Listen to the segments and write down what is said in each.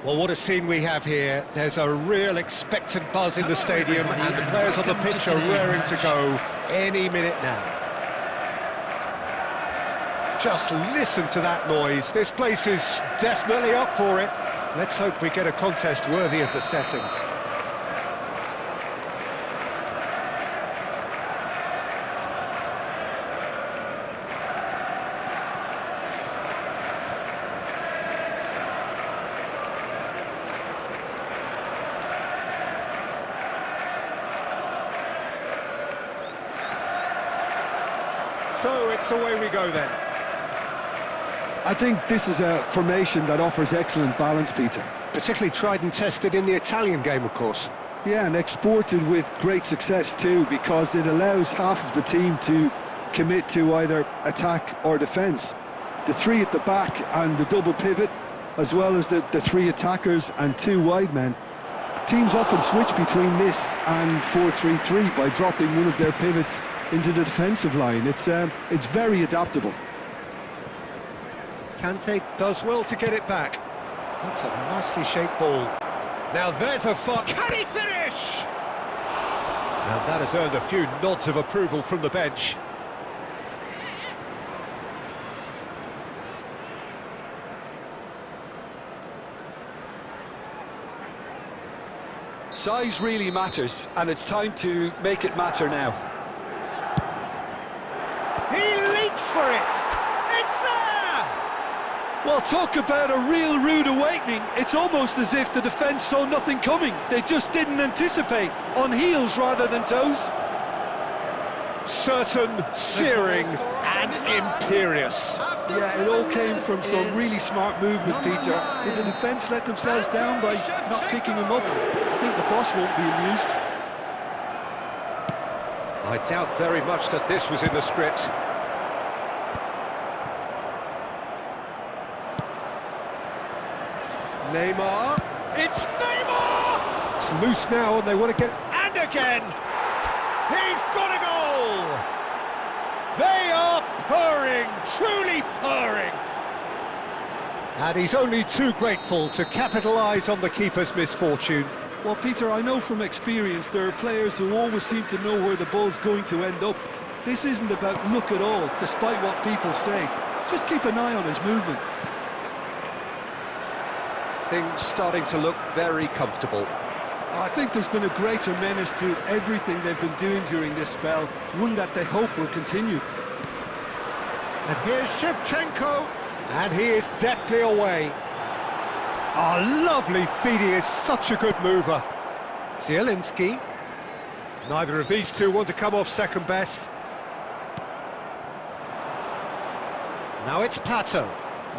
Well, what a scene we have here. There's a real expectant buzz in the stadium, and the players on the pitch are raring to go any minute now. Just listen to that noise. This place is definitely up for it. Let's hope we get a contest worthy of the setting. So it's away we go then. I think this is a formation that offers excellent balance, Peter. Particularly tried and tested in the Italian game, of course. Yeah, and exported with great success too, because it allows half of the team to commit to either attack or defence. The three at the back and the double pivot, as well as the three attackers and two wide men. Teams often switch between this and 4-3-3 by dropping one of their pivots into the defensive line. It's very adaptable. Kante does well to get it back. That's a nicely shaped ball. Now there's a far... Can he finish? Now that has earned a few nods of approval from the bench. Size really matters, and it's time to make it matter now. He leaps for it! It's there! Well, talk about a real rude awakening. It's almost as if the defence saw nothing coming. They just didn't anticipate, on heels rather than toes. Certain, searing and imperious. Yeah, it all came from some really smart movement, Peter. Did the defence let themselves down by not picking him up? I think the boss won't be amused. I doubt very much that this was in the script. Neymar. It's Neymar! It's loose now and they want to get... And again! He's got a goal! They are purring, truly purring. And he's only too grateful to capitalise on the keeper's misfortune. Well, Peter, I know from experience there are players who always seem to know where the ball's going to end up. This isn't about luck at all, despite what people say. Just keep an eye on his movement. Things starting to look very comfortable. I think there's been a greater menace to everything they've been doing during this spell, one that they hope will continue. And here's Shevchenko, and he is deftly away. Oh, lovely feed, he is such a good mover. Zielinski. Neither of these two want to come off second best. Now it's Pato.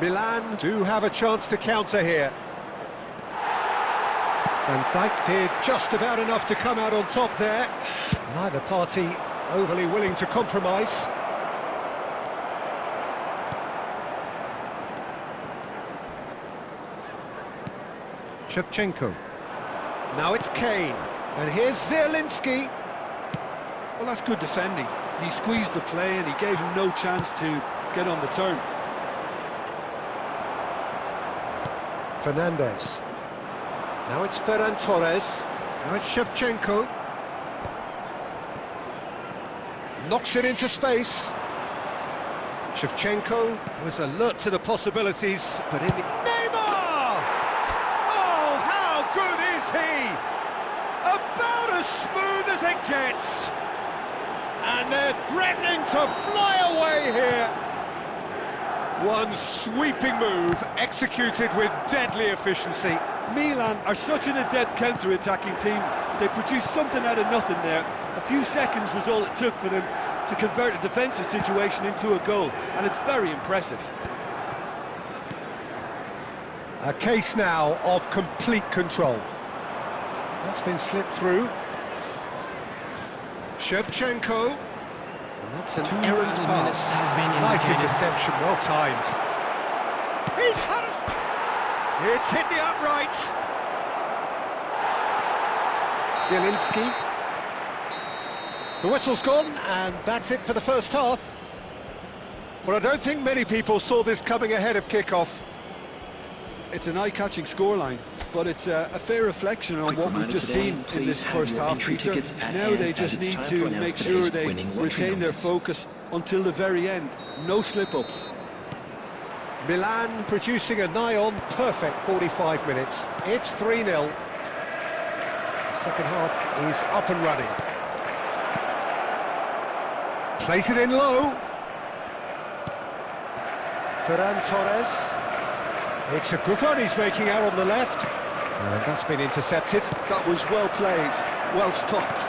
Milan do have a chance to counter here. Van Dijk did just about enough to come out on top there. Neither party overly willing to compromise. Shevchenko. Now it's Kane. And here's Zielinski. Well, that's good defending. He squeezed the play and he gave him no chance to get on the turn. Fernandez. Now it's Ferran Torres. Now it's Shevchenko. Knocks it into space. Shevchenko was alert to the possibilities, but in the... Neymar! Oh, how good is he? About as smooth as it gets. And they're threatening to fly away here. One sweeping move, executed with deadly efficiency. Milan are such an adept counter-attacking team. They produced something out of nothing there. A few seconds was all it took for them to convert a defensive situation into a goal, and it's very impressive. A case now of complete control. That's been slipped through. Shevchenko. And that's an errant pass. Nice interception, well timed. He's had it! It's hit the upright. Zielinski. The whistle's gone, and that's it for the first half. Well, I don't think many people saw this coming ahead of kick-off. it's an eye-catching scoreline, but it's a fair reflection on what we've just seen in this first half, Peter. Now they just need to make sure they retain their focus until the very end. No slip-ups. Milan producing a nigh-on perfect 45 minutes. It's 3-0. The second half is up and running. Plays it in low. Ferran Torres. It's a good run he's making out on the left. And that's been intercepted. That was well played, well stopped.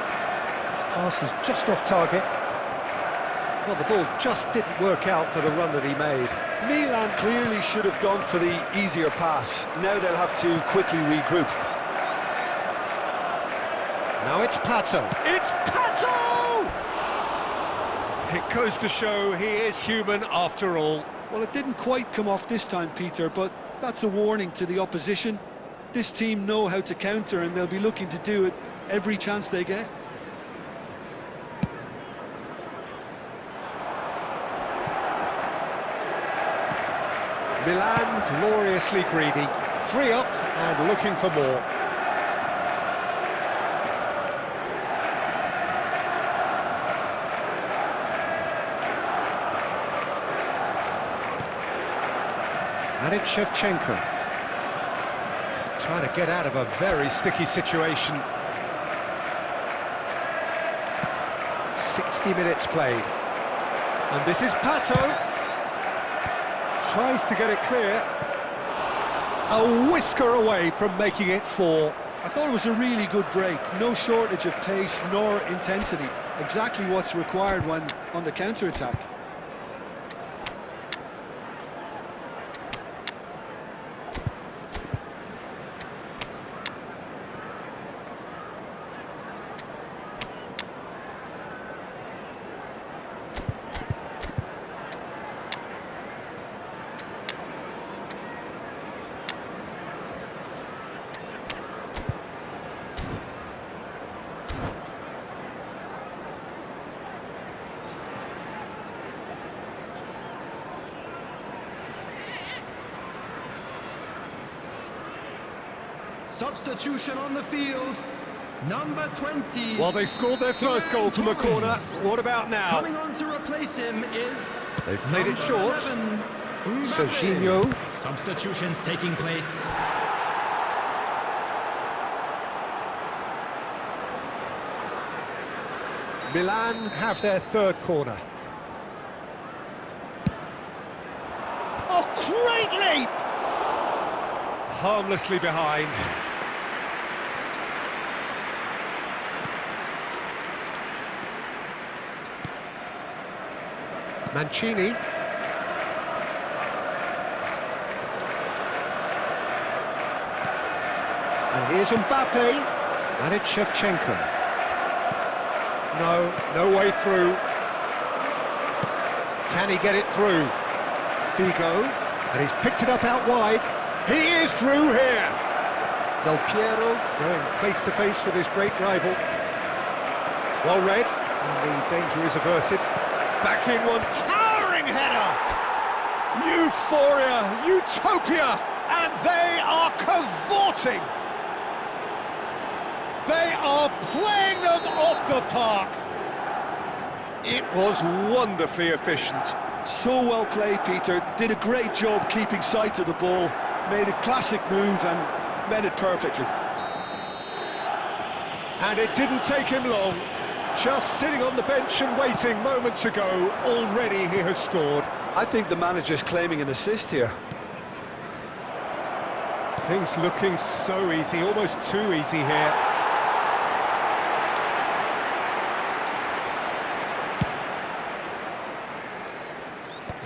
Pass is just off target. Well, the ball just didn't work out for the run that he made. Milan clearly should have gone for the easier pass. Now they'll have to quickly regroup. Now it's Pato. It's Pato! It goes to show he is human after all. Well, it didn't quite come off this time, Peter, but that's a warning to the opposition. This team know how to counter, and they'll be looking to do it every chance they get. Milan gloriously greedy. 3 up and looking for more. And it's Shevchenko. Trying to get out of a very sticky situation. 60 minutes played. And this is Pato. Tries to get it clear. A whisker away from making it 4. I thought it was a really good break. No shortage of pace nor intensity. Exactly what's required when on the counter-attack. Substitution on the field, number 20. Well, they scored their first goal from a corner. What about now? Coming on to replace him is... They've played it short. 11, Serginho. Substitutions taking place. Milan have their third corner. Oh, great leap! Harmlessly behind. Mancini. And here's Mbappe. And it's Shevchenko. No way through. Can he get it through? Figo. And he's picked it up out wide. He is through here. Del Piero going face-to-face with his great rival. Well read. And the danger is averted. Back in one, towering header! Euphoria, utopia, and they are cavorting! They are playing them off the park! It was wonderfully efficient. So well played, Peter. Did a great job keeping sight of the ball. Made a classic move and made it perfectly. And it didn't take him long. Just sitting on the bench and waiting moments ago, already he has scored. I think the manager's claiming an assist here. Things looking so easy, almost too easy here.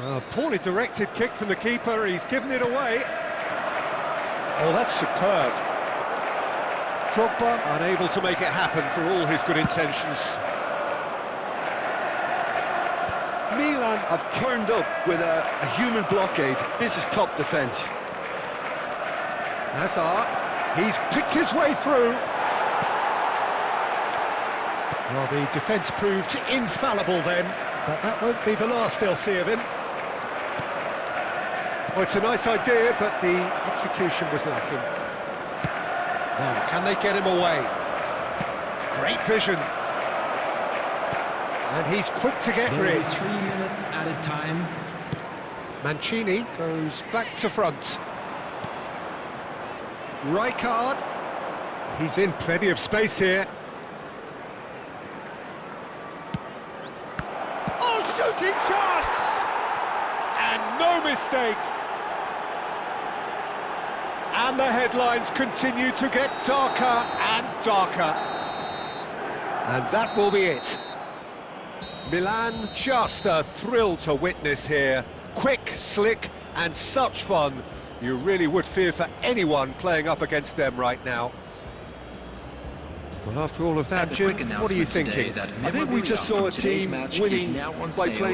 A poorly directed kick from the keeper, he's given it away. Oh, that's superb. Drogba unable to make it happen for all his good intentions. Milan have turned up with a human blockade. This is top defence. Hazard, he's picked his way through. Well, the defence proved infallible then, but that won't be the last they'll see of him. Well, it's a nice idea, but the execution was lacking. Now, can they get him away? Great vision. And he's quick to get There rid. is 3 minutes added time. Mancini goes back to front. Rijkaard. He's in plenty of space here. Oh, shooting chance! And no mistake. And the headlines continue to get darker and darker. And that will be it. Milan, just a thrill to witness here. Quick, slick, and such fun. You really would fear for anyone playing up against them right now. Well, after all of that, And a Jim, quick what are you announcement today thinking? that I think we just saw a today's team match is winning now on by sale. playing